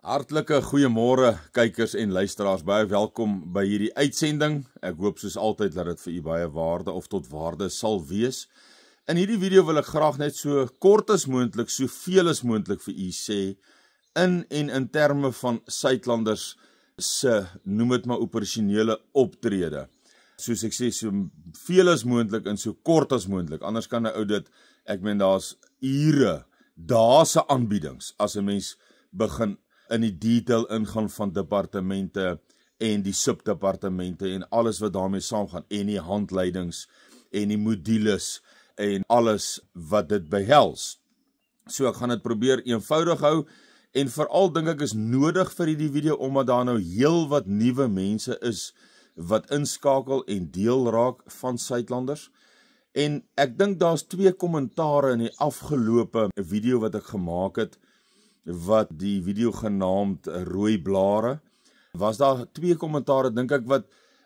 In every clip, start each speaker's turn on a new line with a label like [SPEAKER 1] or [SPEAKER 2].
[SPEAKER 1] Hartlike goeiemôre kykers en luisteraars, baie welkom by hierdie uitsending. Ek hoop soos altyd dat dit vir u baie waarde of tot waarde sal wees. In hierdie video wil ek graag net so kort as moontlik, soveel as moontlik vir u sê in terme van Suidlanders se, noem dit maar operasionele optrede. Soos ek sê, so veel as moontlik en so kort as moontlik. Anders kan 'n ou dit, ek meen daar's ure, dae se aanbiedings as 'n mens begin in die detail ingaan van departemente en die subdepartemente en alles wat daarmee saamgaan en die handleidings en die modules en alles wat dit behels. So ek gaan dit probeer eenvoudig hou en veral dink ek is nodig vir hierdie video omdat daar nou heel wat nuwe mense is wat inskakel en deel raak van Suidlanders. En ek dink daar's 2 kommentare in die afgelope video wat ek gemaak het, wat die video genaamd Rooi Blare, was daar 2 kommentare, dink ek,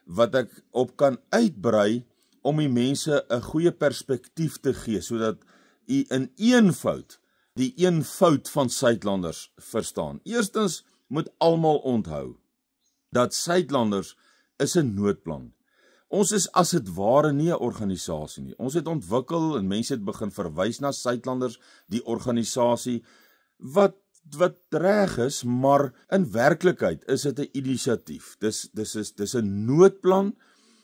[SPEAKER 1] wat ek op kan uitbrei om die mense 'n goeie perspektief te gee, sodat u in eenvoud die eenvoud van Suidlanders verstaan. Eerstens moet almal onthou dat Suidlanders is 'n noodplan. Ons is as dit ware nie 'n organisasie nie. Ons het ontwikkel en mense het begin verwys na Suidlanders, die organisasie, wat reg is, maar in werklikheid is dit 'n inisiatief. Dis 'n noodplan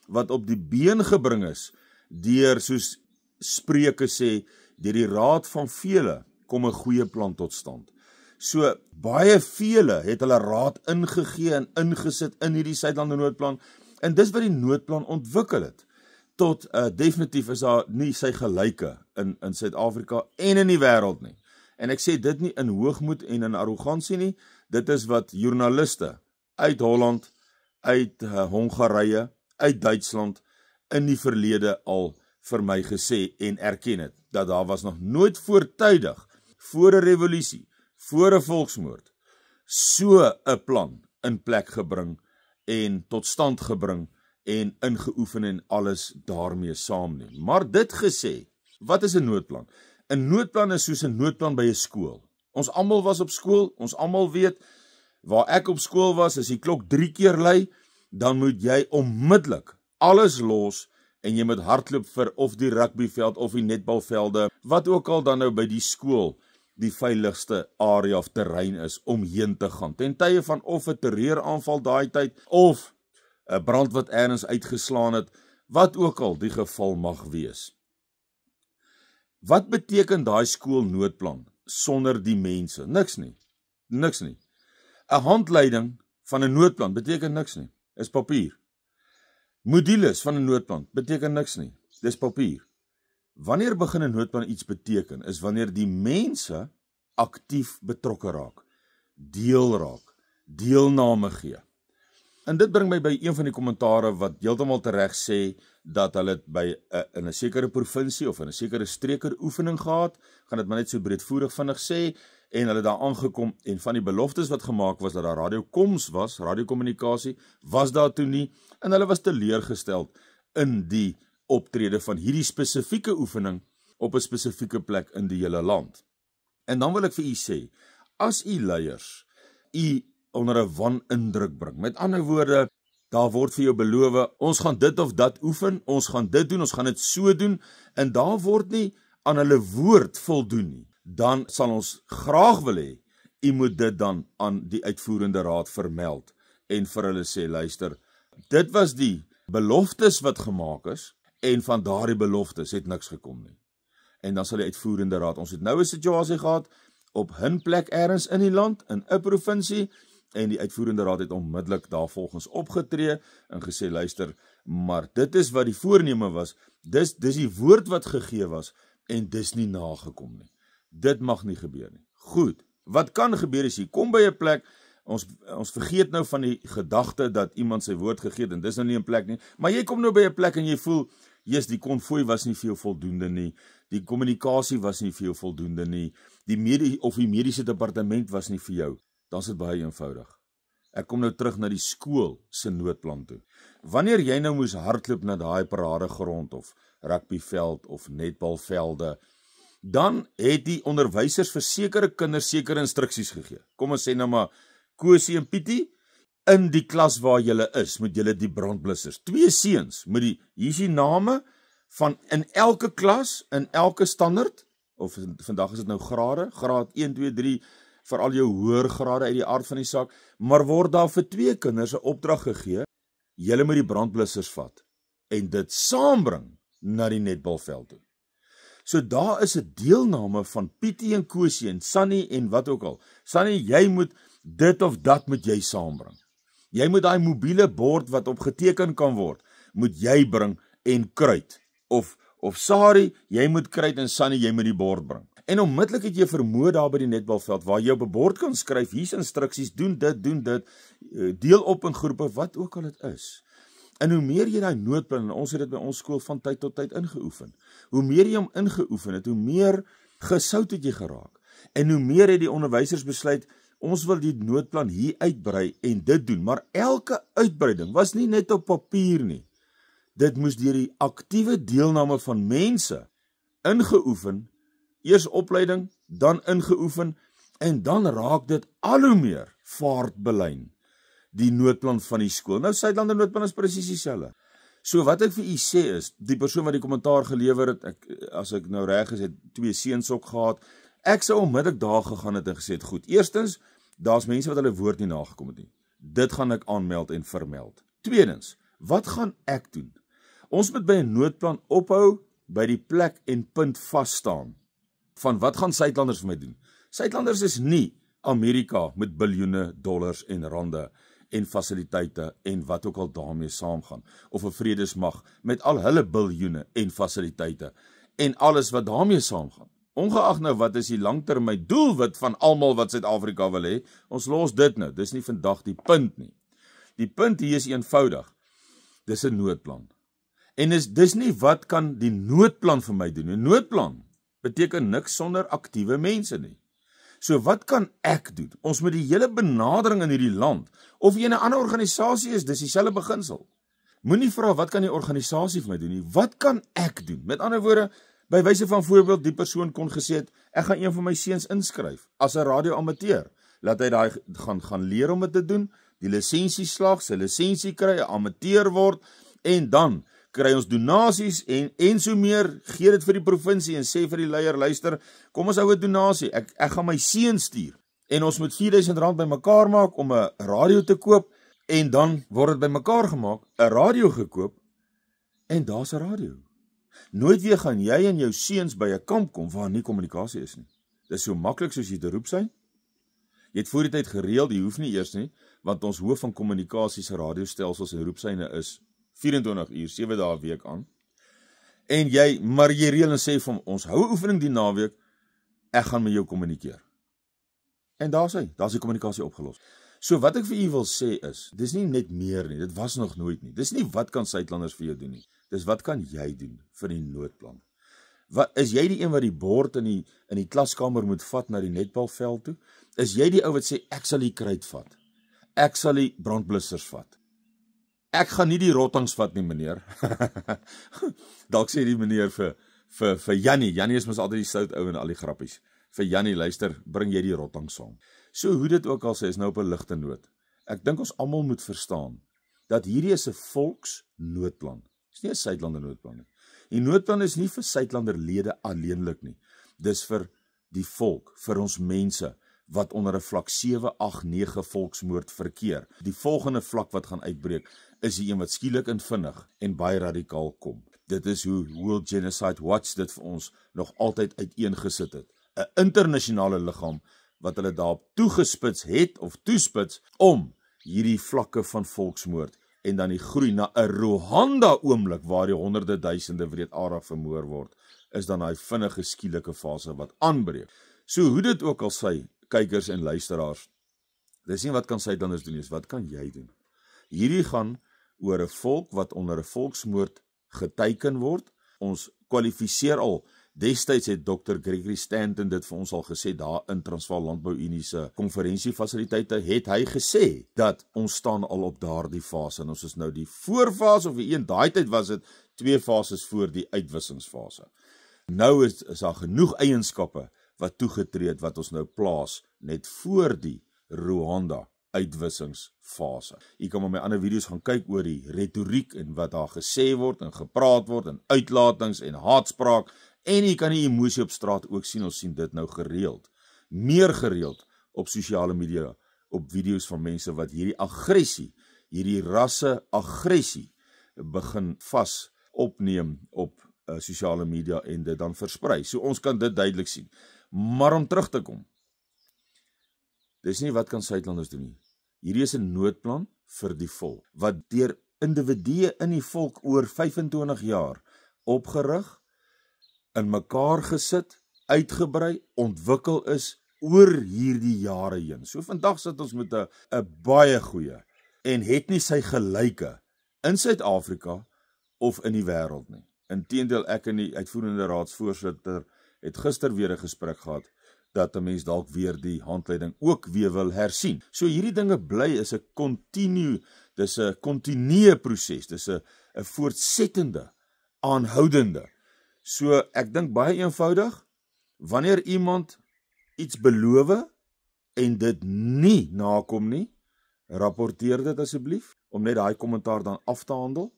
[SPEAKER 1] wat op die been gebring is deur, soos Spreuke sê, deur die raad van vele kom 'n goeie plan tot stand. So baie vele het hulle raad ingegee en ingesit in hierdie Suidlander noodplan en dis wat die noodplan ontwikkel het. Tot definitief is daar nie sy gelyke in Suid-Afrika en in die wêreld nie. En ek sê dit nie in hoogmoed en in arrogansie nie, dit is wat joernaliste uit Holland, uit Hongarye, uit Duitsland in die verlede al vir my gesê en erken het, dat daar was nog nooit voortydig, voor 'n revolusie, voor 'n volksmoord, so 'n plan in plek gebring en tot stand gebring en ingeoefen en alles daarmee saam nie. Maar dit gesê, wat is 'n noodplan? 'n Noodplan is soos 'n noodplan by 'n skool. Ons almal was op skool, ons almal weet, waar ek op skool was, as die klok 3 keer lui, dan moet jy onmiddellik alles los en jy moet hardloop vir of die rugbyveld of die netbalvelde, wat ook al dan nou by die skool die veiligste area of terrein is om heen te gaan. Ten tye van of 'n terreuraanval daai tyd of 'n brand wat ergens uitgeslaan het, wat ook al die geval mag wees. Wat beteken daai skoolnoodplan sonder die mense? Niks nie. Niks nie. 'n Handleiding van 'n noodplan beteken niks nie. Is papier. Modules van 'n noodplan beteken niks nie. Dis papier. Wanneer begin 'n noodplan iets beteken, is wanneer die mense aktief betrokke raak, deel raak, deelname gee. En dit bring my by een van die kommentare wat heeltemal tereg sê dat hulle het by in 'n sekere provinsie of in 'n sekere streeker oefening gehad, gaan dit maar net so breedvoerig vinnig sê, en hulle daar aangekom en van die beloftes wat gemaak was dat daar radiokoms was, radiokommunikasie, was daar toe nie, en hulle was teleurgesteld in die optrede van hierdie spesifieke oefening op 'n spesifieke plek in die hele land. En dan wil ek vir u sê, as u leiers u onder 'n wanindruk bring, met ander woorde, daar word vir jou beloof, ons gaan dit of dat oefen, ons gaan dit doen, ons gaan dit so doen, en daar word nie aan hulle woord voldoen nie, dan sal ons graag wil hê, u moet dit dan aan die uitvoerende raad vermeld, en vir hulle sê, luister, dit was die beloftes wat gemaak is, en van daardie beloftes het niks gekom nie. En dan sal die uitvoerende raad, ons het nou 'n situasie gehad, op hun plek ergens in die land, in 'n provinsie, en die uitvoerende raad het onmiddellik daarvolgens opgetree, en gesê, luister, maar dit is wat die voorneme was, dis die woord wat gegee was, en dis nie nagekom nie. Dit mag nie gebeur nie. Goed, wat kan gebeur is, jy kom by 'n plek, ons vergeet nou van die gedagte dat iemand sy woord gegee het, en dis nou nie 'n plek nie, maar jy kom nou by 'n plek en jy voel, yes, die konvooi was nie vir jou voldoende nie, die kommunikasie was nie vir jou voldoende nie, die mediese departement was nie vir jou, dan is dit baie eenvoudig. Ek kom nou terug na die skool se noodplan toe. Wanneer jy nou moes hardloop na daai paradegrond of rugbyveld of netbalvelde, dan het die onderwysers vir sekere kinders sekere instruksies gegee. Kom ons sê nou maar Kosie en Pietie, in die klas waar julle is, moet julle die brandblussers, 2 seuns, hier is die name van in elke klas, in elke standaard, of vandag is dit nou grade, graad 1, 2, 3, vir al jou hoër grade uit die aard van die saak, maar word daar vir 2 kinders 'n opdrag gegee, julle moet die brandblussers vat, en dit saambring na die netbalveld toe. So daar is 'n deelname van Pietie en Kosie en Sunny en wat ook al. Sunny, jy moet dit of dat moet jy saambring. Jy moet daai mobiele bord wat op geteken kan word, moet jy bring en kruit. Of Sari, jy moet kruit en Sunny, jy moet die bord bring. En onmiddellik het jy vermoë daar by die netbalveld, waar jy op 'n bord kan skryf, hier's instruksies, doen dit, deel op in groepe, wat ook al dit is. En hoe meer jy daai noodplan, en ons het dit by ons skool van tyd tot tyd ingeoefen, hoe meer jy hom ingeoefen het, hoe meer gesout het jy geraak. En hoe meer het die onderwysers besluit, ons wil die noodplan hier uitbrei en dit doen, maar elke uitbreiding was nie net op papier nie. Dit moes deur die aktiewe deelname van mense ingeoefen, eers opleiding, dan ingeoefen, en dan raak dit al hoe meer vaartbelyn, die noodplan van die skool. Nou, Suidlander noodplan is presies dieselfde. So wat ek vir u sê is, die persoon wat die kommentaar gelewer het, as ek nou reg is, het 2 seuns ook gehad, ek sou onmiddellik daar gegaan het en gesê het, goed, eerstens, daar's mense wat hulle woord nie nagekom het nie. Dit gaan ek aanmeld en vermeld. Tweedens, wat gaan ek doen? Ons moet by 'n noodplan ophou, by die plek en punt vasstaan, van wat gaan Suidlanders vir my doen? Suidlanders is nie Amerika met biljoene dollars en rande en fasiliteite en wat ook al daarmee saamgaan, of 'n vredesmag met al hulle biljoene en fasiliteite en alles wat daarmee saamgaan. Ongeag nou wat is die langtermyn doelwit van almal wat Suid-Afrika wil hê, ons los dit nou, dis nie vandag die punt nie. Die punt hier is eenvoudig, dis 'n noodplan. En dis nie wat kan die noodplan vir my doen, 'n noodplan beteken niks sonder aktiewe mense nie. So wat kan ek doen? Ons moet die hele benadering in hierdie land, of jy in 'n ander organisasie is, dis dieselfde beginsel. Moenie vra wat kan die organisasie vir my doen nie, wat kan ek doen? Met ander woorde, by wyse van voorbeeld, die persoon kon gesê het, ek gaan een van my seuns inskryf, as 'n radioamateur, laat hy daai gaan leer om dit te doen, die lisensie slag, sy lisensie kry, 'n amateur word, en dan kry ons donasies en so meer, gee dit vir die provinsie en sê vir die leier, luister, kom ons hou 'n donasie, ek gaan my seun stuur, en ons moet R4.000 bymekaar maak om 'n radio te koop, en dan word dit bymekaar gemaak, 'n radio gekoop, en daar's 'n radio. Nooit weer gaan jy en jou seuns by 'n kamp kom waar nie kommunikasie is nie. Dis so maklik soos jy te roep sy. Jy het voor die tyd gereël, jy hoef nie eers nie, want ons hoof van kommunikasie se radiostelsels en roepsyne is 24 uur, 7 dae 'n week aan. En maar jy reël en sê van ons hou oefening die naweek, ek gaan met jou kommunikeer. En daar's die kommunikasie opgelos. So wat ek vir u wil sê is, dis nie net meer nie, dit was nog nooit nie. Dis nie wat kan Suidlanders vir jou doen nie. Dis wat kan jy doen vir die noodplan? Is jy die een wat die bord in die klaskamer moet vat na die netbalveld toe? Is jy die ou wat sê, ek sal die kruit vat? Ek sal die brandblussers vat? Ek gaan nie die rottings vat nie, meneer. Dalk sê die meneer vir Jannie. Jannie is mos altyd die stout ou en al die grappies. Vir Jannie, luister, bring jy die rottings saam. So hoe dit ook al sê, is nou op 'n ligte noot. Ek dink ons almal moet verstaan dat hierdie is 'n volksnoodplan. Dis nie 'n Suidlander noodplan nie. Die noodplan is nie vir Suidlanderlede alleenlik nie. Dis vir die volk, vir ons mense wat onder 'n vlak 7, 8, 9 volksmoord verkeer. Die volgende vlak wat gaan uitbreek is die een wat skielik en vinnig en baie radikaal kom. Dit is hoe World Genocide Watch dit vir ons nog altyd uiteengesit het. 'n Internasionale liggaam wat hulle daarop toegespits het of toespits om hierdie vlakke van volksmoord en dan die groei na 'n Rwanda oomblik waar die honderde duisende wreedaardig vermoor word, is dan daai vinnige skielike fase wat aanbreek. So hoe dit ook al sy, kykers en luisteraars, dis nie wat kan Suidlanders doen, is wat kan jy doen? Hierdie gaan oor 'n volk wat onder 'n volksmoord geteiken word. Ons kwalifiseer al, destyds het Dr. Gregory Stanton dit vir ons al gesê, daar in Transvaal Landbou Unie se konferensiefasiliteite, het hy gesê, dat ons staan al op daardie fase, en ons is nou die voorfase, of daai tyd was dit 2 fases voor die uitwissingsfase. Nou is daar genoeg eienskappe wat toegetree het, wat ons nou plaas, net voor die Rwanda uitwissingsfase. Jy kan met my ander video's gaan kyk oor die retoriek en wat daar gesê word en gepraat word en uitlatings en haatspraak en jy kan die emosie op straat ook sien. Ons sien dit nou gereeld. Meer gereeld op sosiale media, op video's van mense wat hierdie aggressie, hierdie rasse aggressie begin vas opneem op sosiale media en dit dan versprei. So ons kan dit duidelik sien. Maar om terug te kom, dis nie wat kan Suidlanders doen nie. Hierdie is 'n noodplan vir die volk, wat deur individue in die volk oor 25 jaar opgerig, in mekaar gesit, uitgebrei, ontwikkel is oor hierdie jare heen. So vandag sit ons met 'n baie goeie en het nie sy gelyke in Suid-Afrika of in die wêreld nie. Inteendeel, ek en die uitvoerende raadsvoorsitter het gister weer 'n gesprek gehad dat 'n mens dalk weer die handleiding ook weer wil hersien. So hierdie dinge bly is 'n kontinue proses, dis 'n voortsettende, aanhoudende. So ek dink baie eenvoudig, wanneer iemand iets beloof en dit nie nakom nie, rapporteer dit asseblief, om net daai kommentaar dan af te handel.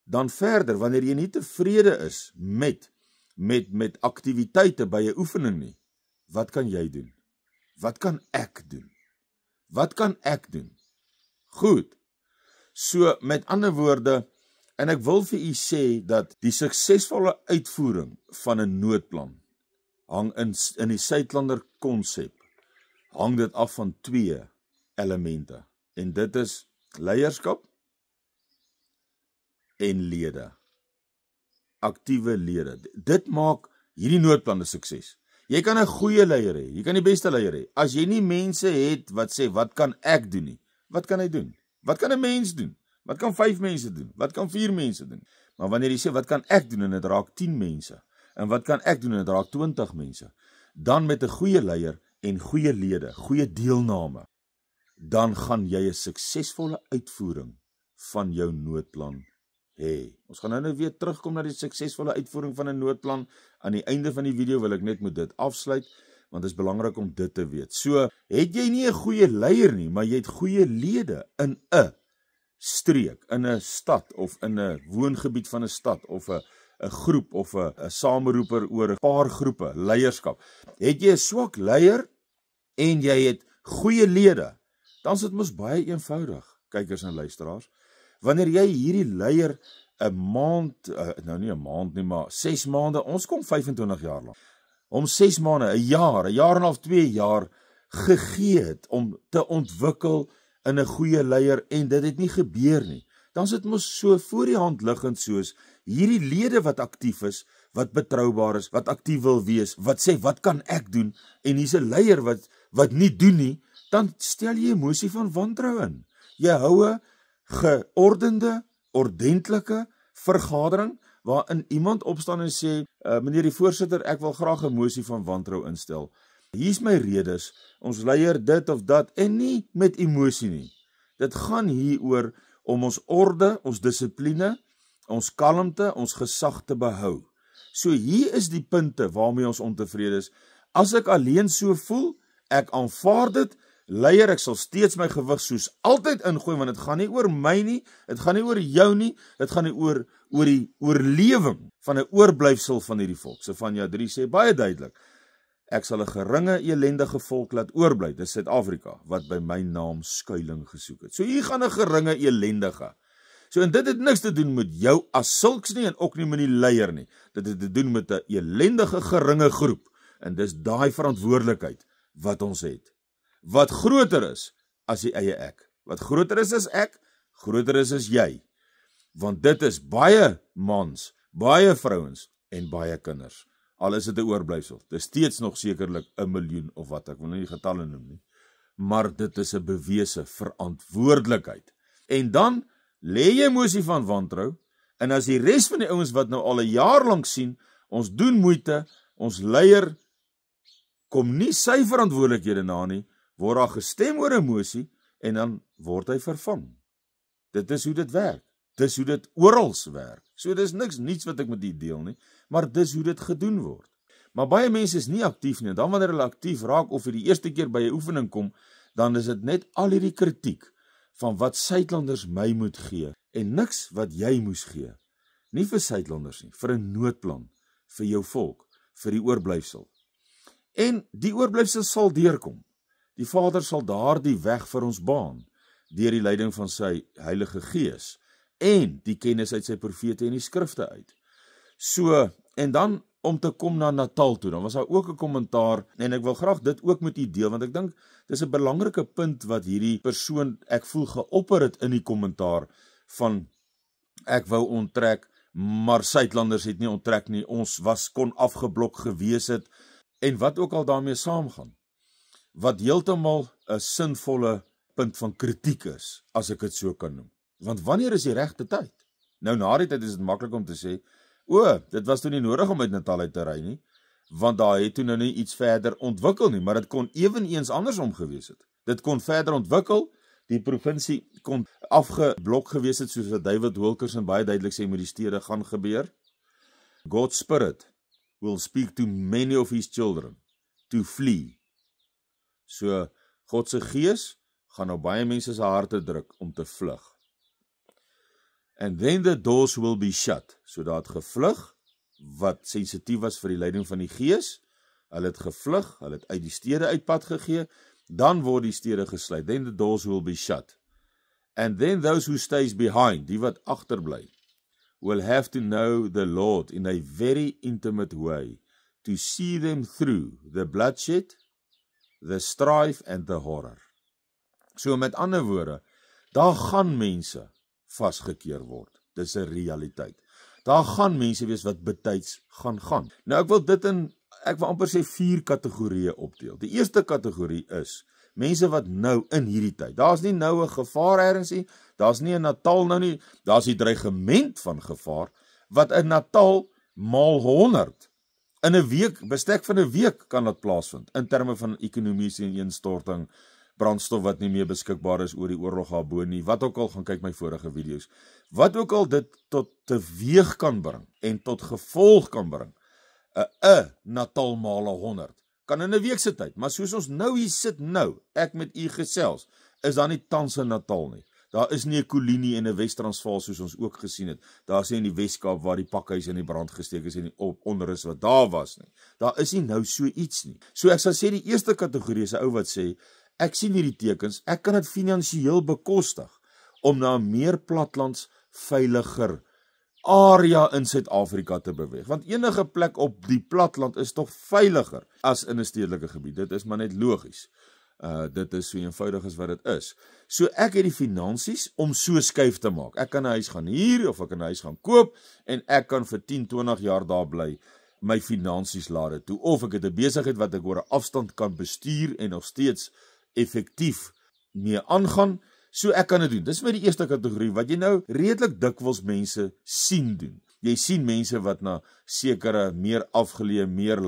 [SPEAKER 1] Dan verder, wanneer jy nie tevrede is met aktiwiteite by 'n oefening nie, wat kan jy doen? Wat kan ek doen? Wat kan ek doen? Goed. So met ander woorde, en ek wil vir u sê dat die suksesvolle uitvoering van 'n noodplan hang in die Suidlander konsep, hang dit af van 2 elemente. En dit is leierskap en lede. Aktiewe lede. Dit maak hierdie noodplan 'n sukses. Jy kan 'n goeie leier hê, jy kan die beste leier hê. As jy nie mense het wat sê, wat kan ek doen nie? Wat kan hy doen? Wat kan 'n mens doen? Wat kan 5 mense doen? Wat kan 4 mense doen? Maar wanneer jy sê, wat kan ek doen, en dit raak 10 mense, en wat kan ek doen, en dit raak 20 mense, dan met 'n goeie leier en goeie lede, goeie deelname, dan gaan jy 'n suksesvolle uitvoering van jou noodplan hê. Ons gaan nou weer terugkom na die suksesvolle uitvoering van 'n noodplan. Aan die einde van die video wil ek net met dit afsluit, want dit is belangrik om dit te weet. So, het jy nie 'n goeie leier nie, maar jy het goeie lede in 'n streek, in 'n stad, of in 'n woongebied van 'n stad, of 'n groep, of 'n sameroeper oor 'n paar groepe, leierskap. Het jy 'n swak leier, en jy het goeie lede, dan is dit mos baie eenvoudig, kykers en luisteraars. Wanneer jy hierdie leier 'n maand, nou nie 'n maand nie, maar 6 maande, ons kom 25 jaar lank, om 6 maande, 'n jaar en 'n half, 2 jaar gegee het om te ontwikkel in 'n goeie leier, en dit het nie gebeur nie, dan is dit mos so voor die hand liggend soos hierdie lede wat aktief is, wat betroubaar is, wat aktief wil wees, wat sê, wat kan ek doen, en hier's 'n leier wat nie doen nie, dan stel jy emosie van wantrou in. Jy hou 'n geordende, ordentlike vergadering, waarin iemand opstaan en sê, meneer die voorsitter, ek wil graag 'n mosie van wantrou instel. Hier's my redes, ons leier dit of dat, en nie met emosie nie. Dit gaan hier oor om ons orde, ons dissipline, ons kalmte, ons gesag te behou. So hier is die punte waarmee ons ontevrede is. As ek alleen so voel, ek aanvaar dit, leier, ek sal steeds my gewig soos altyd ingooi, want dit gaan nie oor my nie, dit gaan nie oor jou nie, dit gaan nie oor die oorlewing van 'n oorblyfsel van hierdie volk. Sefanja 3 sê baie duidelik, ek sal 'n geringe elendige volk laat oorbly, dis Suid-Afrika, wat by my naam skuiling gesoek het. So hier gaan 'n geringe elendige. So en dit het niks te doen met jou as sulks nie, en ook nie met die leier nie. Dit het te doen met 'n elendige geringe groep, en dis daai verantwoordelikheid wat ons het. Wat groter is as die eie ek. Wat groter is as ek, groter is as jy. Want dit is baie mans, baie vrouens en baie kinders. Al is dit 'n oorblyfsel. Dit is steeds nog sekerlik 1 miljoen of wat, ek wil nie die getalle noem nie. Maar dit is 'n bewese verantwoordelikheid. En dan lê jy emosie van wantrou, en as die res van die ouens wat nou al 'n jaar lank sien, ons doen moeite, ons leier kom nie sy verantwoordelikhede na nie, word daar gestem oor emosie, en dan word hy vervang. Dit is hoe dit werk. Dis hoe dit orals werk. So dis niets wat ek met u deel nie, maar dis hoe dit gedoen word. Maar baie mense is nie aktief nie, en dan wanneer hulle aktief raak, of vir die eerste keer by 'n oefening kom, dan is dit net al hierdie kritiek van wat Suidlanders my moet gee en niks wat jy moes gee. Nie vir Suidlanders nie, vir 'n noodplan, vir jou volk, vir die oorblyfsel. En die oorblyfsel sal deurkom. Die Vader sal daardie weg vir ons baan, deur die leiding van sy Heilige Gees, en die kennis uit sy profete en die skrifte uit. So, en dan om te kom na Natal toe, dan was daar ook 'n kommentaar, en ek wil graag dit ook met u deel, want ek dink, dis 'n belangrike punt wat hierdie persoon, ek voel geopper het in die kommentaar, van, ek wou onttrek, maar Suidlanders het nie onttrek nie, ons kon afgeblok gewees het, en wat ook al daarmee saamgaan, wat heeltemal 'n sinvolle punt van kritiek is, as ek dit so kan noem. Want wanneer is die regte tyd? Nou na die tyd is dit maklik om te sê, dit was toe nie nodig om uit Natal uit te ry nie, want daar het toe nou nie iets verder ontwikkel nie, maar dit kon eweneens andersom gewees het. Dit kon verder ontwikkel, die provinsie kon afgeblok gewees het, soos wat David Wilkerson baie duidelik sê met die stede gaan gebeur. God's Spirit will speak to many of his children to flee. So, God se gees gaan nou baie mense se harte druk om te vlug. And then the doors will be shut. So daar het gevlug, wat sensitief was vir die leiding van die Gees, hulle het gevlug, hulle het uit die stede uitpad gegee, dan word die stede gesluit, then the doors will be shut. And then those who stays behind, die wat agterbly, will have to know the Lord in a very intimate way, to see them through the bloodshed, the strife and the horror. So met ander woorde, daar gaan mense vasgekeer word. Dis 'n realiteit. Daar gaan mense wees wat betyds gaan. Nou ek wil amper sê 4 kategorieë opdeel. Die eerste kategorie is mense wat nou in hierdie tyd. Daar's nie nou 'n gevaar ergens nie, daar's nie 'n Natal nou nie, daar's die dreigement van gevaar wat in Natal maal 100 in 'n week, bestek van 'n week kan dit plaasvind in terme van ekonomiese ineenstorting, brandstof wat nie meer beskikbaar is oor die oorlog daarbo nie, wat ook al, gaan kyk my vorige video's, wat ook al dit tot teweeg kan bring en tot gevolg kan bring, 'n Natal maal 100, kan in 'n week se tyd, maar soos ons nou hier sit nou, ek met u gesels, is daar nie tans 'n Natal nie. Daar is nie 'n Kolinie en 'n Wes-Transvaal soos ons ook gesien het. Daar is nie in die Weskaap waar die pakhuis in die brand gesteek is en die onrus wat daar was nie. Daar is nie nou so iets nie. So ek sal sê die eerste kategorie is 'n ou wat sê, ek sien hierdie tekens, ek kan dit finansiëel bekostig om na 'n meer platlands, veiliger area in Suid-Afrika te beweeg. Want enige plek op die platland is tog veiliger as in 'n stedelike gebied. Dit is maar net logies. Dit is so eenvoudig as wat dit is. So ek het die finansies om so skuif te maak. Ek kan 'n huis gaan huur of ek kan 'n huis gaan koop en ek kan vir 10, 20 jaar daar bly. My finansies laat dit toe. Of ek het 'n besigheid wat ek oor 'n afstand kan bestuur en nog steeds effektief mee aangaan. So ek kan dit doen. Dis my die eerste kategorie wat jy nou redelik dikwels mense sien doen. Jy sien mense wat na sekere meer afgeleë, meer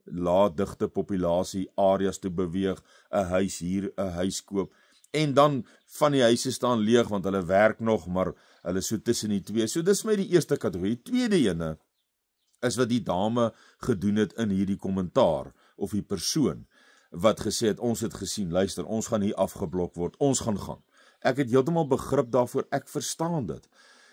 [SPEAKER 1] laagdigte populasie areas toe beweeg, 'n huis hier, 'n huis koop, en dan van die huise staan leeg want hulle werk nog, maar hulle so tussen die twee. So dis my die eerste kategorie. Tweede ene is wat die dame gedoen het in hierdie kommentaar, of die persoon wat gesê het, ons het gesien, luister, ons gaan hier afgeblok word, ons gaan. Ek het heeltemal begrip daarvoor, ek verstaan dit.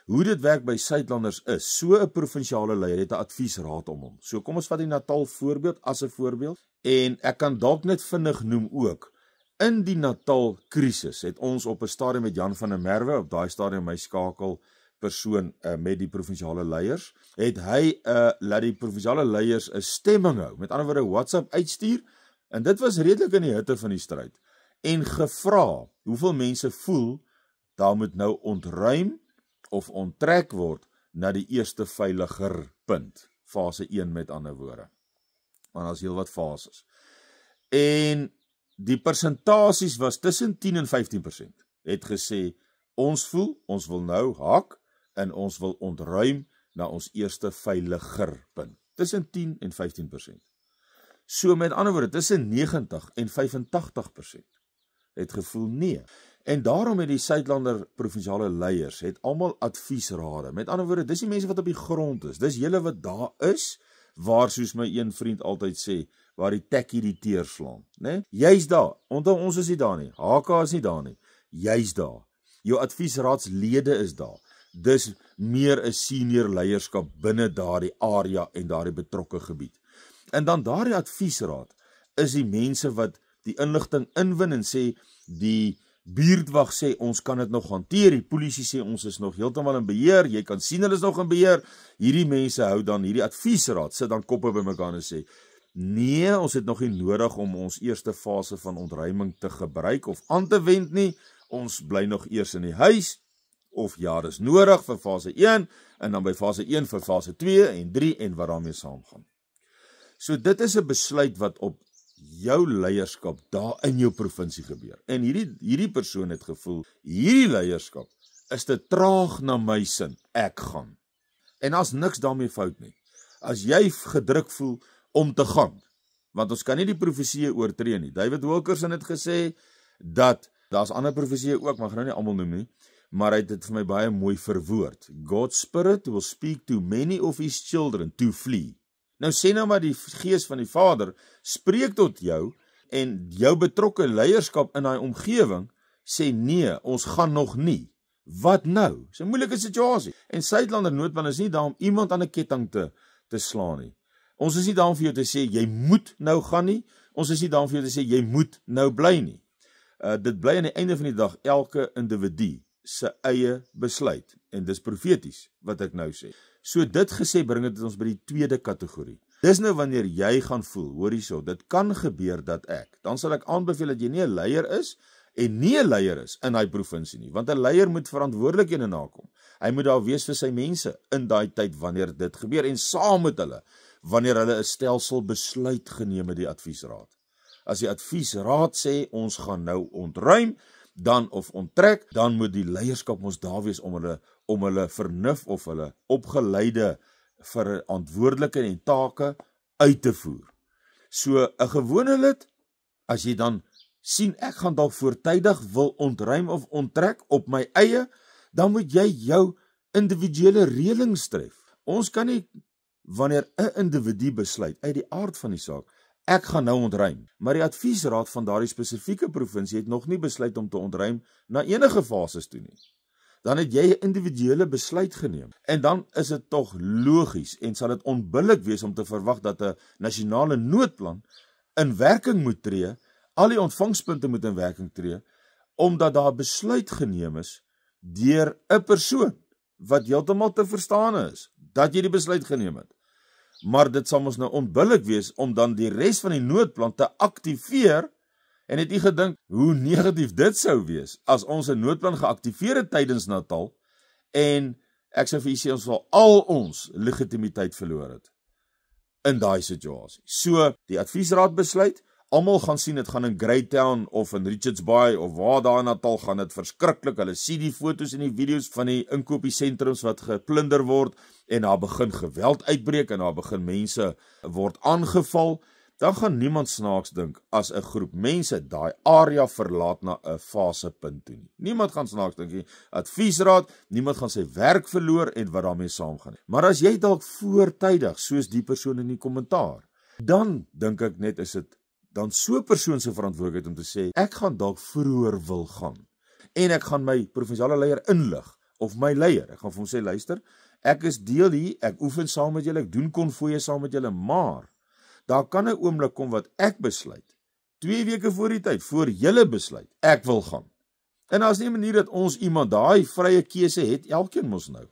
[SPEAKER 1] Hoe dit werk by Suidlanders is, so 'n provinsiale leier het 'n adviesraad om hom. So kom ons vat die Natal voorbeeld as 'n voorbeeld, en ek kan dalk net vinnig noem ook, in die Natal krisis het ons op 'n stadium met Jan van der Merwe, op daai stadium my skakel persoon met die provinsiale leiers, het hy laat die provinsiale leiers 'n stemming hou, met ander woorde WhatsApp uitstuur, en dit was redelik in die hitte van die stryd, en gevra, hoeveel mense voel, daar moet nou ontruim of onttrek word na die eerste veiliger punt, fase 1 met ander woorde. Want daar is heel wat fases. En die persentasies was tussen 10 en 15%, het gesê, ons voel, ons wil nou haak, en ons wil ontruim na ons eerste veiliger punt, tussen 10 en 15%. So met ander woorde, tussen 90 en 85% het gevoel nee. En daarom het die Suidlander provinsiale leiers het almal adviesrade. Met ander woorde, dis die mense wat op die grond is. Dis julle wat daar is, waar soos my een vriend altyd sê, waar die tekkie die teer slaan, né? Jy's daar. Onthou, ons is nie daar nie. HK is nie daar nie. Jy's daar. Jou adviesraadslede is daar. Dis meer 'n senior leierskap binne daardie area en daardie betrokke gebied. En dan daardie adviesraad is die mense wat die inligting inwin en sê die buurtwag sê ons kan dit nog hanteer, die polisie sê ons is nog heeltemal in beheer, jy kan sien hulle is nog in beheer. Hierdie mense hou dan, hierdie adviesraad sit dan koppe by mekaar en sê nee, ons het nog nie nodig om ons eerste fase van ontruiming te gebruik of aan te wend nie. Ons bly nog eers in die huis, of ja, dis nodig vir fase 1, en dan by fase 1 vir fase 2 en 3 en wat daarmee saamgaan. So dit is 'n besluit wat op jou leierskap daar in jou provinsie gebeur. En hierdie persoon het gevoel, hierdie leierskap is te traag na my sin, ek gaan. En as niks daarmee fout nie. As jy gedruk voel om te gaan, want ons kan nie die profeseë oortree nie. David Wilkerson het gesê dat daar's ander profeseë ook, maar ek gaan nou nie almal noem nie, maar hy het dit vir my baie mooi verwoord. God's Spirit will speak to many of his children to flee. Nou sê nou maar die gees van die Vader spreek tot jou en jou betrokke leierskap in daai omgewing sê nee, ons gaan nog nie. Wat nou? Dis 'n moeilike situasie. En Suidlander Noodplan is nie daar om iemand aan 'n ketting te slaan nie. Ons is nie daar om vir jou te sê jy moet nou gaan nie. Ons is nie daar om vir jou te sê jy moet nou bly nie. Dit bly aan die einde van die dag elke individu se eie besluit en dis profeties wat ek nou sê. So dit gesê bring dit ons by die tweede kategorie. Dis nou wanneer jy gaan voel, hoor hierso, dit kan gebeur dat dan sal ek aanbeveel dat jy nie 'n leier is en nie 'n leier is in daai provinsie nie, want 'n leier moet verantwoordelikhede nakom. Hy moet daar wees vir sy mense in daai tyd wanneer dit gebeur en saam met hulle wanneer hulle 'n stelsel besluit geneem het die adviesraad. As die adviesraad sê ons gaan nou ontruim, dan of onttrek, dan moet die leierskap ons daar wees om hulle vernuf of hulle opgeleide verantwoordelike en take uit te voer. So 'n gewone lid, as jy dan sien ek gaan dalk voortydig wil ontruim of onttrek op my eie, dan moet jy jou individuele reëlings tref. Ons kan nie wanneer 'n individu besluit uit die aard van die saak ek gaan nou ontruim, maar die adviesraad van daardie spesifieke provinsie het nog nie besluit om te ontruim na enige fases toe nie. Dan het jy 'n individuele besluit geneem. En dan is dit tog logies en sal dit onbillik wees om te verwag dat 'n nasionale noodplan in werking moet tree, al die ontvangspunte moet in werking tree, omdat daar besluit geneem is deur 'n persoon wat heeltemal te verstaan is dat jy die besluit geneem het. Maar dit sal ons nou onbillik wees om dan die res van die noodplan te aktiveer, en het jy gedink hoe negatief dit sou wees as ons 'n noodplan geaktiveer het tydens Natal en ek sou vir u sê ons sal al ons legitimiteit verloor het in daai situasie. So die adviesraad besluit, almal gaan sien dit gaan in Greytown of in Richards Bay of waar daar in Natal gaan dit verskriklik. Hulle sien die foto's en die video's van die inkopiesentrums wat geplunder word en daar begin geweld uitbreek en daar begin mense word aangeval. Dan gaan niemand snaaks dink as 'n groep mense daai area verlaat na 'n fasepunt toe nie. Niemand gaan snaaks dink nie. Adviesraad, niemand gaan sy werk verloor en wat daarmee saamgaan. Maar as jy dalk voortydig soos die persoon in die kommentaar, dan dink ek net is dit dan so persoon se verantwoordelikheid om te sê ek gaan dalk vroeër wil gaan en ek gaan my provinsiale leier inlig of my leier, ek gaan vir hom sê luister, ek is deel hier, ek oefen saam met julle, ek doen konvoë saam met julle, maar daar kan 'n oomblik kom wat ek besluit 2 weke voor die tyd, voor julle besluit, ek wil gaan. En daar's nie 'n manier dat ons iemand daai vrye keuse het, elkeen mos nou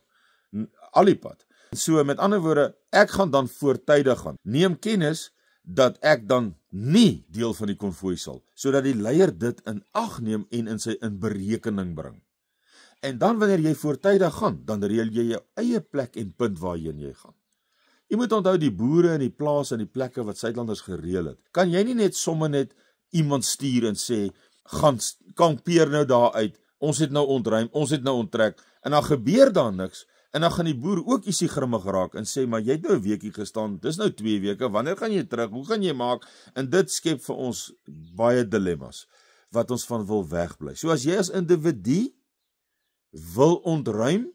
[SPEAKER 1] al die pad. So met ander woorde, ek gaan dan voortydig gaan. Neem kennis dat ek dan nie deel van die konvooi sal, sodat die leier dit in ag neem en in berekening bring. En dan wanneer jy voortydig gaan, dan reël jy jou eie plek en punt waarheen jy gaan. Jy moet onthou die boere in die plase en die plekke wat Suidlanders gereël het. Kan jy nie net sommer net iemand stuur en sê, gaan kampeer nou daar uit, ons het nou ontruim, ons het nou onttrek, en dan gebeur daar niks, en dan gaan die boer ook ietsie grimmig raak en sê, maar jy het nou 'n weekie gestaan, dis nou 2 weke, wanneer gaan jy terug, hoe gaan jy maak? En dit skep vir ons baie dilemmas, wat ons van wil wegbly. So as jy as individu wil ontruim,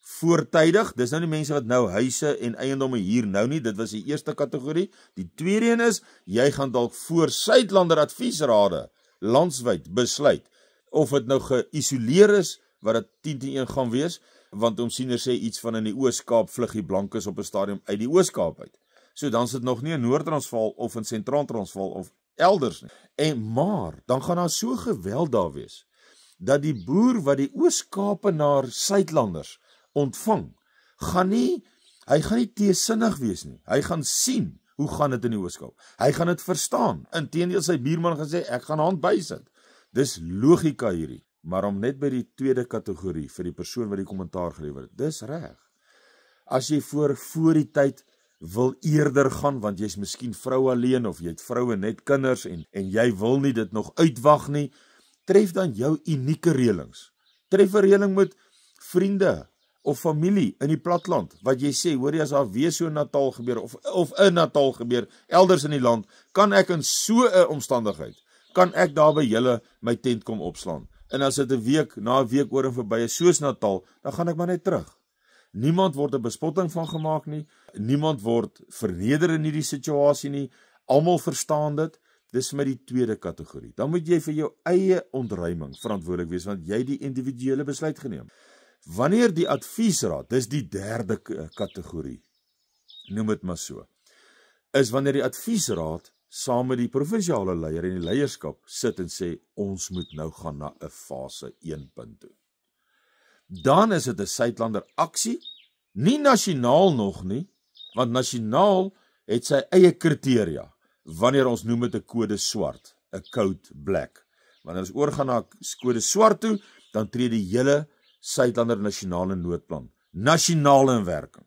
[SPEAKER 1] voortydig, dis nou die mense wat nou huise en eiendomme hier nou nie, dit was die eerste kategorie. Die tweede een is, jy gaan dalk voor Suidlander adviesrade landwyd besluit, of dit nou geïsoleer is, wat dit 10-1 gaan wees, want Omsiener sê iets van in die Oos-Kaap vlug die blankes op 'n stadium uit die Oos-Kaap uit. So dan sit nog nie in Noord-Transvaal of in Sentraal-Transvaal of elders nie. Maar dan gaan daar so geweld daar wees, dat die boer wat die Oos-Kaapenaar Suidlanders ontvang, hy gaan nie teesinnig wees nie. Hy gaan sien, hoe gaan dit in die Oos-Kaap? Hy gaan dit verstaan. Inteendeel sy buurman gaan sê, ek gaan hand bysit. Dis logika hierdie. Maar om net by die tweede kategorie, vir die persoon wat die kommentaar gelewer het, dis reg. As jy voor die tyd wil eerder gaan, want jy's miskien vrou alleen, of jy het vroue net kinders, en jy wil nie dit nog uitwag nie, tref dan jou unieke reëlings. Tref 'n reëling met vriende, of familie in die platland, wat jy sê, hoor jy, as daar weer so in Natal gebeur, of in Natal gebeur, elders in die land, kan ek in so 'n omstandigheid, kan ek daar by julle my tent kom opslaan. En as dit 'n week, na 'n week oor en verby is, soos Natal, dan gaan ek maar net terug. Niemand word 'n bespotting van gemaak nie, niemand word verneder in hierdie situasie nie, almal verstaan dit, dis met die tweede kategorie. Dan moet jy vir jou eie ontruiming verantwoordelik wees, want jy die individuele besluit geneem. Wanneer die adviesraad, dis die derde kategorie, noem dit maar so, is wanneer die adviesraad saam met die provinsiale leier en die leierskap sit en sê, ons moet nou gaan na 'n fase 1 punt toe. Dan is dit 'n Suidlander aksie, nie nasionaal nog nie, want nasionaal het sy eie kriteria, wanneer ons noem dit 'n kode swart, 'n code black. Wanneer ons oorgaan na kode swart toe, dan tree die hele Suidlander nasionale noodplan, nasionaal in werking,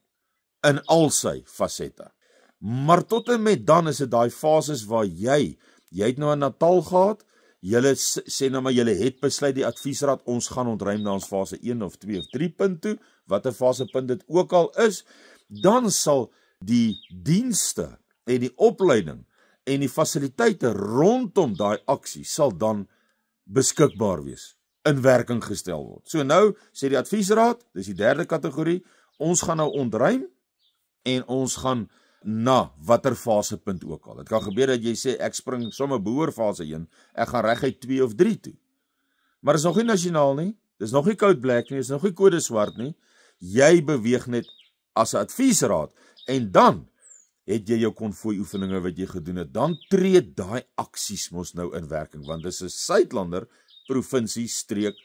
[SPEAKER 1] in al sy fasette. Maar tot en met dan is dit daai fases waar jy het nou in Natal gehad, julle sê nou maar julle het besluit die adviesraad, ons gaan ontruim na ons fase 1 of 2 of 3 punt toe, wat 'n fasepunt dit ook al is, dan sal die dienste en die opleiding en die fasiliteite rondom daai aksie sal dan beskikbaar wees, in werking gestel word. So nou sê die adviesraad, dis die derde kategorie, ons gaan nou ontruim en ons gaan na watter fasepunt ook al. Het kan gebeur dat jy sê, ek spring sommer behoor fase 1, ek gaan reguit 2 of 3 toe. Maar is nog nie nasionaal nie, dis nog nie code black nie, is nog nie kode swart nie, jy beweeg net as 'n adviesraad, en dan het jy jou konvooi oefeninge wat jy gedoen het, dan tree daai aksies mos nou in werking, want dis 'n Suidlander provinsie streek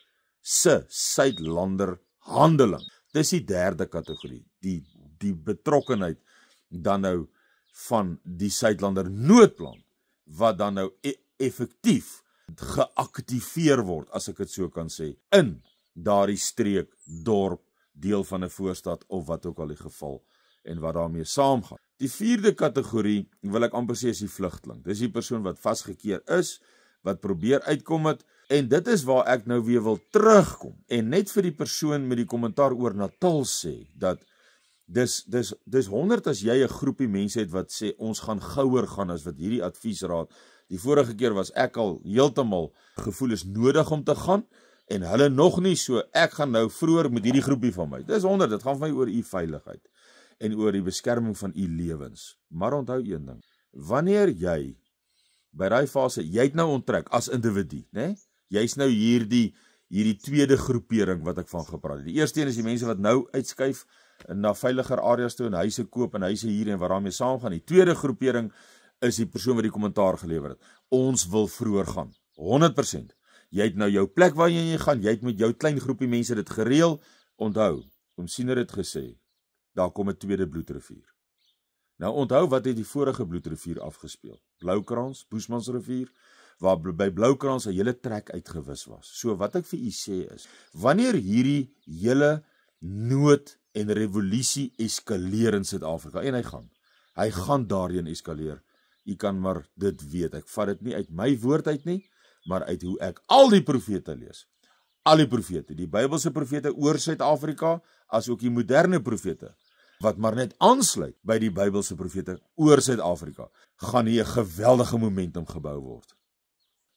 [SPEAKER 1] se Suidlander handeling. Dis die derde kategorie, die betrokkenheid dan nou van die Suidlander noodplan, wat dan nou effektief geaktiveer word, as ek dit so kan sê, in daardie streek, dorp, deel van 'n voorstad, of wat ook al die geval, en wat daarmee saamgaan. Die vierde kategorie, wil ek amper sê, is die vlugteling. Dis die persoon wat vasgekeer is, wat probeer uitkom het, en dit is waar ek nou weer wil terugkom, en net vir die persoon met die kommentaar oor Natal sê, dat dis 100 as jy 'n groepie mense het wat sê, ons gaan gouer gaan as wat hierdie adviesraad, die vorige keer was ek al heeltemal gevoel is nodig om te gaan, en hulle nog nie, so ek gaan nou vroeër met hierdie groepie van my, dis 100, dit gaan vir my oor u veiligheid, en oor die beskerming van u lewens. Maar onthou een ding, wanneer jy, by daai fase, jy het nou onttrek, as individu, né? Jy's nou hierdie tweede groepering wat ek van gepraat het. Die eerste een is die mense wat nou uitskuif, na veiliger areas toe, en huise koop, en huise hier, en wat daarmee saamgaan. Die tweede groepering is die persoon wat die kommentaar gelewer het. Ons wil vroeër gaan, 100%. Jy het nou jou plek waar jy gaan, jy het met jou klein groepie mense dit gereël. Onthou, Omsiener het gesê, daar kom 'n tweede bloedrivier. Nou onthou, wat het die vorige bloedrivier afgespeel? Bloukrans, Boesmansrivier, waar by Bloukrans 'n hele trek uitgewis was. So wat ek vir u sê is, wanneer hierdie hele nood en revolusie eskaleer in Suid-Afrika, en hy gaan daarheen eskaleer, u kan maar dit weet, ek vat dit nie uit my woord uit nie, maar uit hoe ek al die profete lees, al die profete, die Bybelse profete oor Suid-Afrika, as ook die moderne profete, wat maar net aansluit by die Bybelse profete oor Suid-Afrika, gaan hier 'n geweldige momentum gebou word.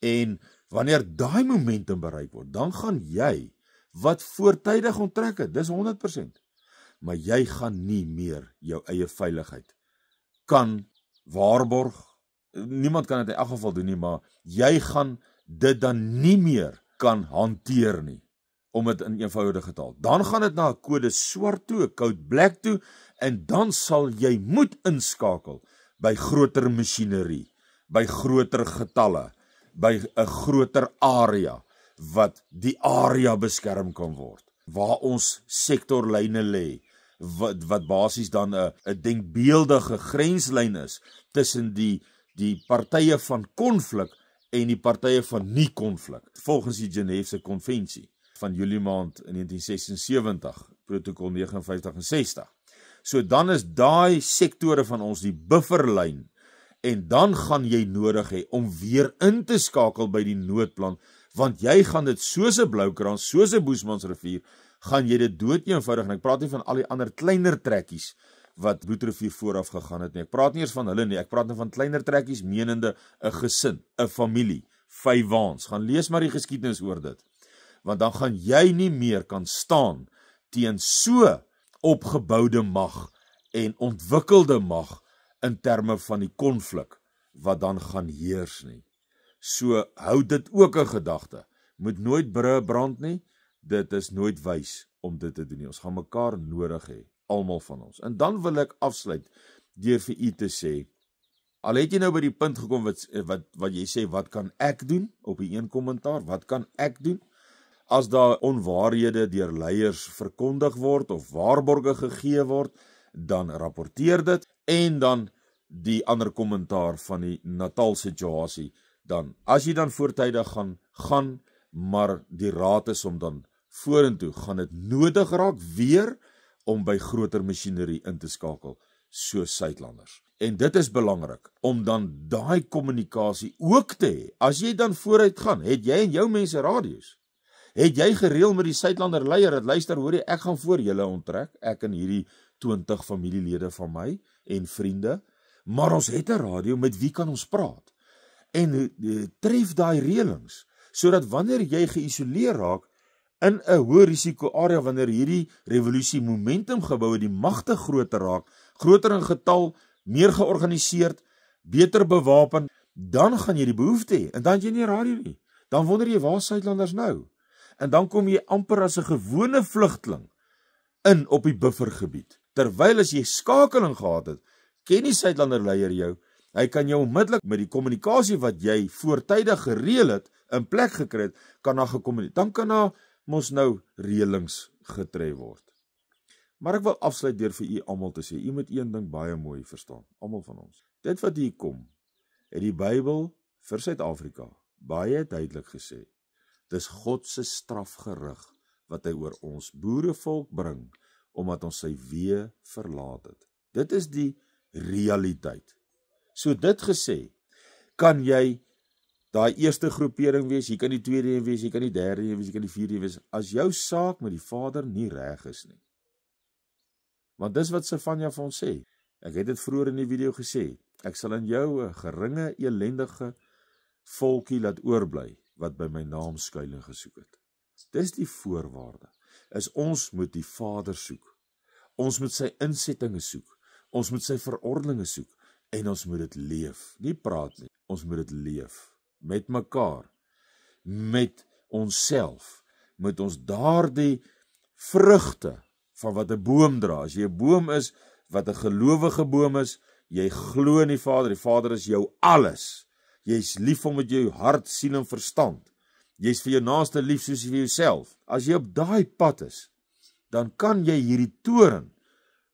[SPEAKER 1] En wanneer daai momentum bereik word, dan gaan jy, wat voortydig onttrek het, dis 100%, maar jy gaan nie meer jou eie veiligheid kan waarborg. Niemand kan dit in elk geval doen nie, maar jy gaan dit dan nie meer kan hanteer nie, om dit in eenvoudige taal. Dan gaan dit na 'n kode swart toe, 'n code black toe, en dan sal jy moet inskakel by groter masjinerie, by groter getalle, by 'n groter area, wat die area beskerm kan word, waar ons sektorlyne lê, wat basies dan 'n denkbeeldige grenslyn is tussen die partye van konflik en die partye van nie konflik, volgens die Geneefse konvensie van Julie maand in 1976, protokol 59 en 60. So dan is daai sektore van ons die bufferlyn, en dan gaan jy nodig hê om weer in te skakel by die noodplan, want jy gaan dit soos 'n Bloukrans, soos 'n Boesmansrivier, gaan jy dit dood eenvoudig, en ek praat nie van al die ander kleiner trekkies wat Boetrivier vooraf gegaan het nie. Ek praat nie eens van hulle nie, ek praat nou van kleiner trekkies, menende 'n gesin, 'n familie, 5 waans. Gaan lees maar die geskiedenis oor dit. Want dan gaan jy nie meer kan staan teen so opgeboude mag en ontwikkelde mag in terme van die konflik wat dan gaan heers nie. So hou dit ook in gedagte. Moet nooit brûe brand nie. Dit is nooit wys om dit te doen nie. Ons gaan mekaar nodig hê, almal van ons. En dan wil ek afsluit deur vir u te sê, al het jy nou by die punt gekom wat jy sê, wat kan ek doen? Op die een kommentaar, wat kan ek doen? As daar onwaarhede deur leiers verkondig word of waarborge gegee word, dan rapporteer dit, en dan die ander kommentaar van die Natal situasie, dan as jy dan voortydig gaan, maar die raad is om dan vorentoe, gaan dit nodig raak weer om by groter masjinerie in te skakel, soos Suidlanders. En dit is belangrik, om dan daai kommunikasie ook te hê. As jy dan vooruit gaan, het jy en jou mense radio's. Het jy gereël met die Suidlander leier, dat luister, hoor jy, ek gaan voor julle onttrek, ek en hierdie 20 familielede van my, en vriende, maar ons het 'n radio, met wie kan ons praat? En tref daai reëlings, sodat wanneer jy geïsoleer raak, in 'n hoë risiko area, wanneer hierdie revolusie momentum gebou het, die magte groter raak, groter in getal, meer georganiseerd, beter bewapen, dan gaan jy die behoefte hê, en dan het jy nie radio nie. Dan wonder jy, waar is Suidlanders nou? En dan kom jy amper as 'n gewone vlugteling in op die buffergebied. Terwyl as jy skakeling gehad het, ken die Suidlander leier jou, hy kan jou onmiddellik met die kommunikasie wat jy voortydig gereël het, in plek gekry het, kan daar gekommunikeer. Dan kan daar mos nou reëlings getref word. Maar ek wil afsluit deur vir u almal te sê, u moet een ding baie mooi verstaan, almal van ons. Dit wat hier kom, het die Bybel vir Suid-Afrika baie duidelik gesê. Dis God se strafgerig wat hy oor ons boerevolk bring, omdat ons sy weë verlaat het. Dit is die realiteit. So dit gesê, kan jy daai eerste groepering wees, jy kan die tweede wees, jy kan die derde wees, jy kan die vierde wees, as jou saak met die Vader nie reg is nie. Want dis wat Sefanja vir ons sê. Ek het dit vroeër in die video gesê, ek sal in jou 'n geringe, elendige volkie laat oorbly, wat by my naam skuiling gesoek het. Dis die voorwaarde, is ons moet die Vader soek. Ons moet sy insettinge soek. Ons moet sy verordeninge soek. En ons moet dit leef. Nie praat nie, ons moet dit leef. Met mekaar, met onsself, moet ons daardie vrugte van wat 'n boom dra. As jy 'n boom is, wat 'n gelowige boom is, jy glo in die Vader is jou alles. Jy is lief hom met jou hart, siel en verstand. Jy is vir jou naaste lief soos vir jouself. As jy op daai pad is, dan kan jy hierdie toren,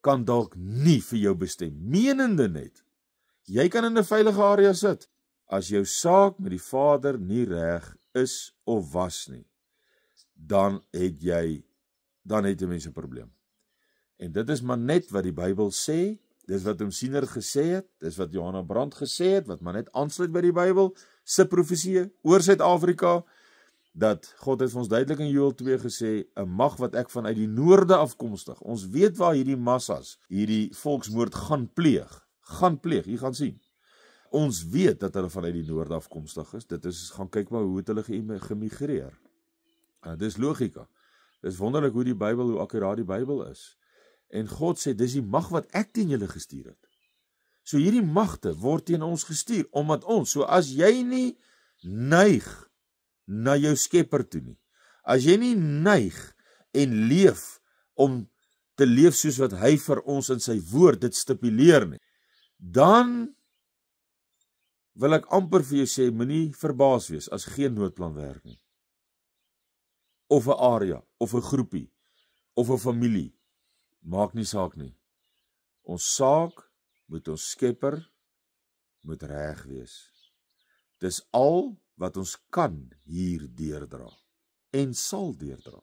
[SPEAKER 1] kan dalk nie vir jou bestem, menende net. Jy kan in 'n veilige area sit, as jou saak met die Vader nie reg is of was nie, dan het jy mense 'n probleem. En dit is maar net wat die Bybel sê, dis wat Siener gesê het, dis wat Johanna Brandt gesê het, wat maar net aansluit by die Bybel, se profesie oor Suid-Afrika, dat God het vir ons duidelik in Joël 2 gesê, 'n mag wat ek vanuit die noorde afkomstig, ons weet waar hierdie massas, hierdie volksmoord gaan pleeg, jy gaan sien. Ons weet dat hulle vanuit die noorde afkomstig is, dit is, gaan kyk maar hoe het hulle gemigreer. Dis logika. Dis wonderlik hoe die Bybel, hoe akkuraat die Bybel is. En God sê, dis die mag wat ek teen julle gestuur het. So hierdie magte word teen ons gestuur, omdat ons, so as jy nie neig na jou Skepper toe nie, as jy nie neig en leef om te leef soos wat hy vir ons in sy woord dit stipuleer nie, dan wil ek amper vir jou sê, moenie verbaas wees as geen noodplan werk nie. Of 'n area, of 'n groepie, of 'n familie, maak nie saak nie. Ons saak moet ons Skepper moet reg wees. Dis al wat ons kan hier deurdra en sal deurdra.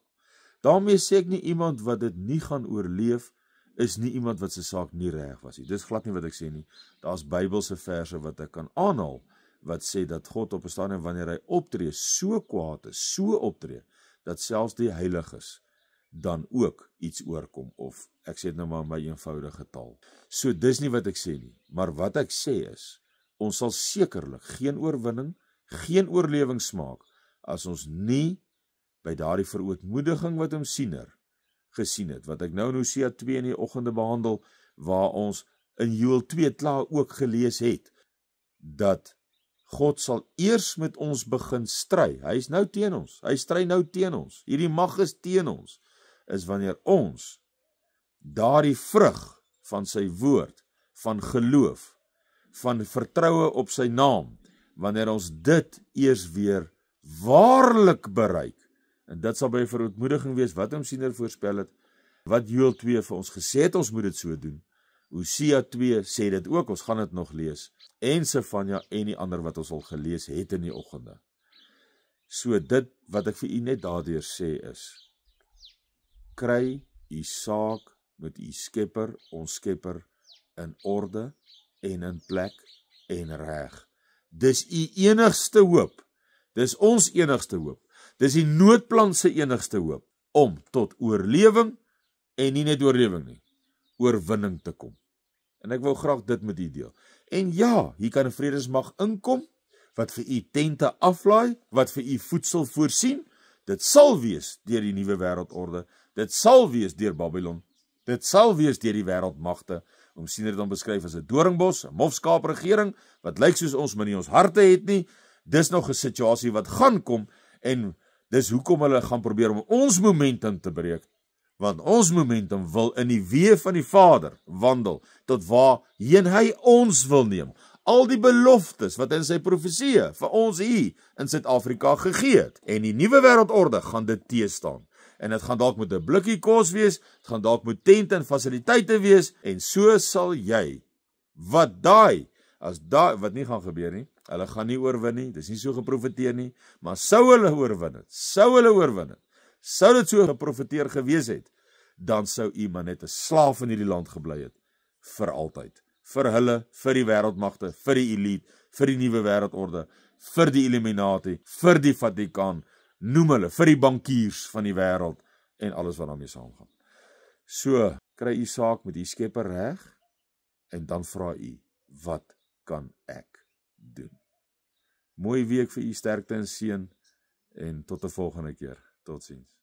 [SPEAKER 1] Daarmee sê ek nie iemand wat dit nie gaan oorleef is nie iemand wat sy saak nie reg was nie. Dis glad nie wat ek sê nie. Daar's Bybelse verse wat ek kan aanhaal wat sê dat God op 'n stadium wanneer hy optree so kwaad is, so optree dat selfs die heiliges dan ook iets oorkom, of ek sê dit nou maar in my eenvoudige taal. So dis nie wat ek sê nie, maar wat ek sê is, ons sal sekerlik geen oorwinning, geen oorlewing smaak, as ons nie by daardie verootmoediging wat hom siener gesien het, wat ek nou in Hosea 2 in die oggende behandel, waar ons in Joël 2 klaar ook gelees het, dat God sal eers met ons begin stry. Hy is nou teen ons, hy stry nou teen ons, hierdie mag is teen ons, is wanneer ons daardie vrug van sy woord, van geloof, van vertroue op sy naam, wanneer ons dit eers weer waarlik bereik, en dit sal by verootmoediging wees, wat hom siener voorspel het, wat Joël 2 vir ons gesê het, ons moet dit so doen. Hosea 2 sê dit ook, ons gaan dit nog lees, en Sefanja en die ander wat ons al gelees het in die oggende. So dit wat ek vir u net daardeur sê is, kry u saak met u Skepper, ons Skepper, in orde en in plek en reg. Dis u enigste hoop, dis ons enigste hoop, dis die noodplan se enigste hoop, om tot oorlewing, en nie net oorlewing nie, oorwinning te kom. En ek wil graag dit met u deel. En ja, hier kan 'n vredesmag inkom, wat vir u tente aflaai, wat vir u voedsel voorsien. Dit sal wees deur die nuwe wêreldorde, dit sal wees deur Babylon, dit sal wees deur die wêreldmagte. Ons sien dit dan beskryf as 'n doringbos, 'n mofskaap regering, wat lyk soos ons, maar nie ons harte het nie. Dis nog 'n situasie wat gaan kom, en dis hoekom hulle gaan probeer om ons momentum te breek, want ons momentum wil in die weë van die Vader wandel, tot waarheen hy ons wil neem. Al die beloftes wat in sy profeseë vir ons hier in Suid-Afrika gegee het, en die nuwe wêreldorde gaan dit teestaan. En dit gaan dalk met 'n blikkie kos wees, dit gaan dalk met tente en fasiliteite wees, en so sal jy, wat nie gaan gebeur nie, hulle gaan nie oorwin nie, dis nie so geprofeteer nie, maar sou hulle oorwin het, sou dit so geprofeteer gewees het, dan sou u maar net 'n slaaf in hierdie land gebly het, vir altyd, vir hulle, vir die wêreldmagte, vir die elite, vir die nuwe wêreldorde, vir die Illuminati, vir die Vatikaan, noem hulle, vir die bankiers van die wêreld, en alles wat daarmee saamgaan. So, kry u saak met u Skepper reg, en dan vra u, wat kan ek doen? Mooi week vir u, sterkte en seën, en tot 'n volgende keer. Totsiens.